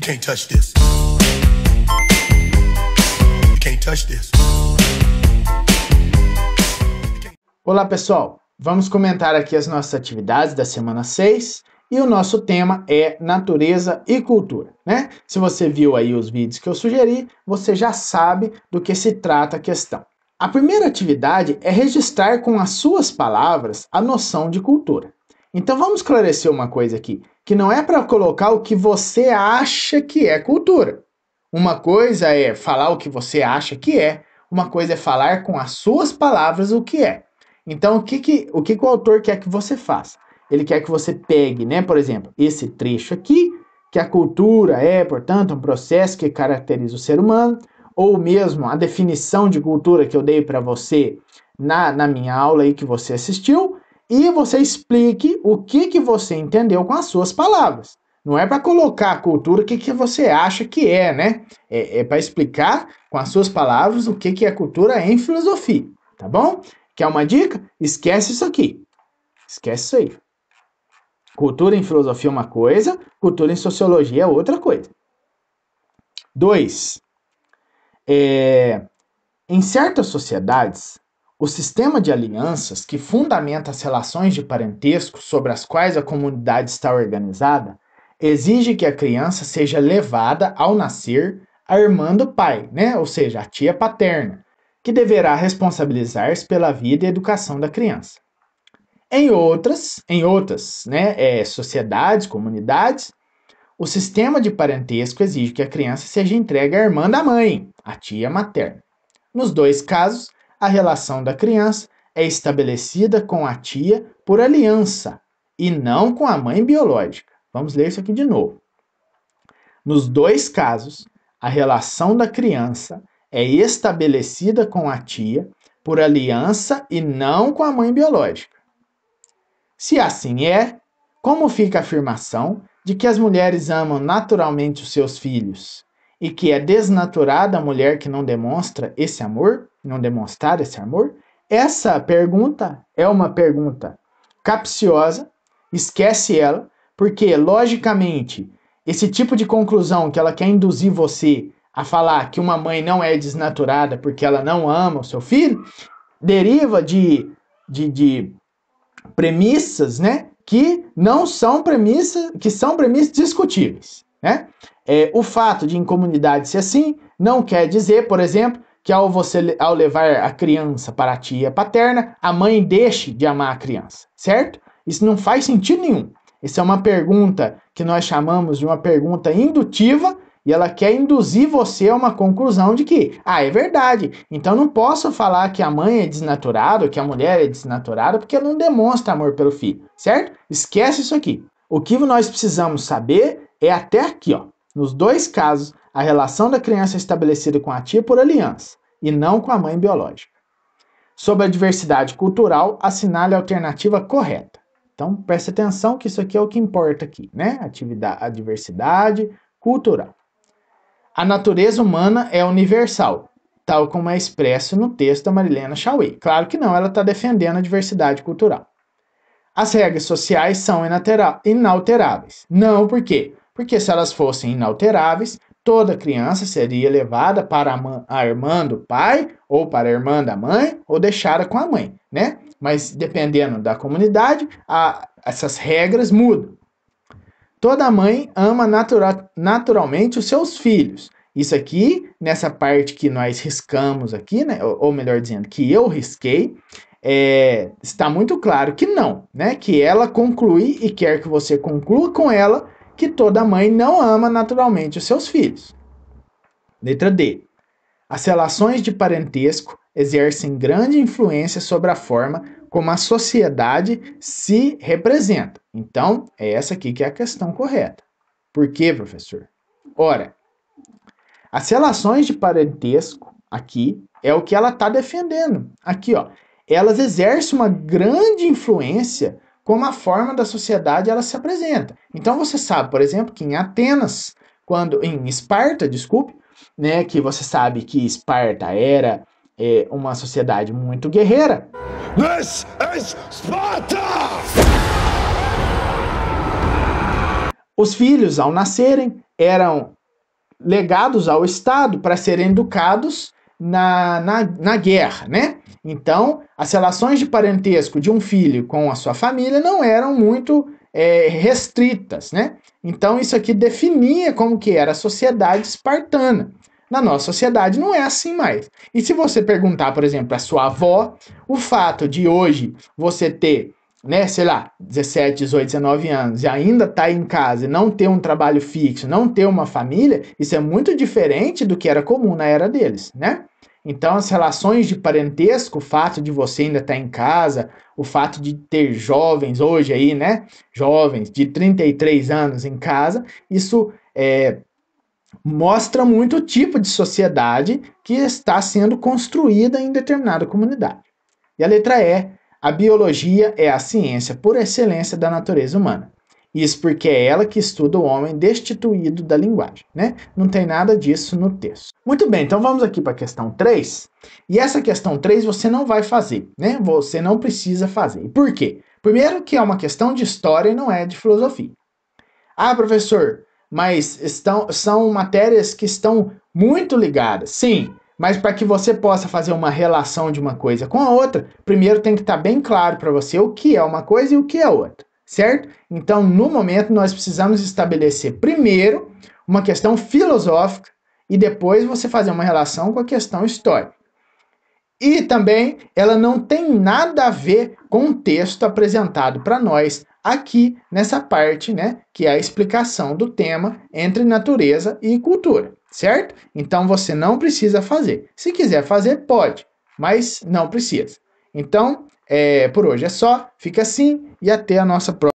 can't touch this. You can't touch this. Olá pessoal, vamos comentar aqui as nossas atividades da semana 6 e o nosso tema é natureza e cultura, né? Se você viu aí os vídeos que eu sugeri, você já sabe do que se trata a questão. A primeira atividade é registrar com as suas palavras a noção de cultura. Então vamos esclarecer uma coisa aqui, que não é para colocar o que você acha que é cultura. Uma coisa é falar o que você acha que é, uma coisa é falar com as suas palavras o que é. Então o que o autor quer que você faça? Ele quer que você pegue, né, por exemplo, esse trecho aqui, que a cultura é, portanto, um processo que caracteriza o ser humano, ou mesmo a definição de cultura que eu dei para você na minha aula aí que você assistiu, e você explique o que você entendeu com as suas palavras. Não é para colocar a cultura o que você acha que é, né? É para explicar com as suas palavras o que é cultura em filosofia, tá bom? Quer uma dica? Esquece isso aqui. Esquece isso aí. Cultura em filosofia é uma coisa, cultura em sociologia é outra coisa. 2. Em certas sociedades, o sistema de alianças que fundamenta as relações de parentesco sobre as quais a comunidade está organizada exige que a criança seja levada ao nascer a irmã do pai, né? Ou seja, a tia paterna, que deverá responsabilizar-se pela vida e educação da criança. Em outras, né, sociedades, comunidades, o sistema de parentesco exige que a criança seja entregue à irmã da mãe, a tia materna. Nos dois casos, a relação da criança é estabelecida com a tia por aliança e não com a mãe biológica. Vamos ler isso aqui de novo. Nos dois casos, a relação da criança é estabelecida com a tia por aliança e não com a mãe biológica. Se assim é, como fica a afirmação de que as mulheres amam naturalmente os seus filhos e que é desnaturada a mulher que não demonstra esse amor, não demonstrar esse amor? Essa pergunta é uma pergunta capciosa, esquece ela, porque, logicamente, esse tipo de conclusão que ela quer induzir você a falar que uma mãe não é desnaturada porque ela não ama o seu filho, deriva de premissas, né, que não são premissas, que são premissas discutíveis, né? O fato de em comunidade ser assim não quer dizer, por exemplo, que ao levar a criança para a tia paterna, a mãe deixe de amar a criança, certo? Isso não faz sentido nenhum. Isso é uma pergunta que nós chamamos de uma pergunta indutiva e ela quer induzir você a uma conclusão de que, é verdade, então não posso falar que a mãe é desnaturada ou que a mulher é desnaturada porque ela não demonstra amor pelo filho, certo? Esquece isso aqui. O que nós precisamos saber é até aqui, ó. Nos dois casos, a relação da criança é estabelecida com a tia por aliança e não com a mãe biológica. Sobre a diversidade cultural, assinale a alternativa correta. Então, preste atenção que isso aqui é o que importa aqui, né? A diversidade cultural. A natureza humana é universal, tal como é expresso no texto da Marilena Chauí. Claro que não, ela está defendendo a diversidade cultural. As regras sociais são inalteráveis. Não, por quê? Porque se elas fossem inalteráveis, toda criança seria levada para a irmã do pai, ou para a irmã da mãe, ou deixada com a mãe, né? Mas dependendo da comunidade, essas regras mudam. Toda mãe ama naturalmente os seus filhos. Isso aqui, nessa parte que nós riscamos aqui, né? Ou melhor dizendo, que eu risquei, está muito claro que não, né? Que ela conclui e quer que você conclua com ela que toda mãe não ama naturalmente os seus filhos. Letra D. As relações de parentesco exercem grande influência sobre a forma como a sociedade se representa. Então, é essa aqui que é a questão correta. Por quê, professor? Ora, as relações de parentesco aqui é o que ela está defendendo. Aqui, ó, elas exercem uma grande influência como a forma da sociedade ela se apresenta. Então você sabe, por exemplo, que em Esparta, né, que você sabe que Esparta era uma sociedade muito guerreira. This is Sparta! Os filhos, ao nascerem, eram legados ao Estado para serem educados na guerra, né? Então, as relações de parentesco de um filho com a sua família não eram muito restritas, né? Então, isso aqui definia como que era a sociedade espartana. Na nossa sociedade não é assim mais. E se você perguntar, por exemplo, a sua avó, o fato de hoje você ter, né, sei lá, 17, 18, 19 anos e ainda estar em casa e não ter um trabalho fixo, não ter uma família, isso é muito diferente do que era comum na era deles, né? Então, as relações de parentesco, o fato de você ainda estar em casa, o fato de ter jovens hoje aí, né? Jovens de 33 anos em casa, isso mostra muito o tipo de sociedade que está sendo construída em determinada comunidade. E a letra E, a biologia é a ciência por excelência da natureza humana. Isso porque é ela que estuda o homem destituído da linguagem, né? Não tem nada disso no texto. Muito bem, então vamos aqui para a questão 3. E essa questão 3 você não vai fazer, né? Você não precisa fazer. Por quê? Primeiro que é uma questão de história e não é de filosofia. Ah, professor, mas são matérias que estão muito ligadas. Sim, mas para que você possa fazer uma relação de uma coisa com a outra, primeiro tem que estar bem claro para você o que é uma coisa e o que é outra, certo? Então, no momento, nós precisamos estabelecer primeiro uma questão filosófica e depois você fazer uma relação com a questão histórica. E também ela não tem nada a ver com o texto apresentado para nós aqui nessa parte, né, que é a explicação do tema entre natureza e cultura, certo? Então você não precisa fazer. Se quiser fazer, pode, mas não precisa. Então, por hoje é só, fica assim e até a nossa próxima.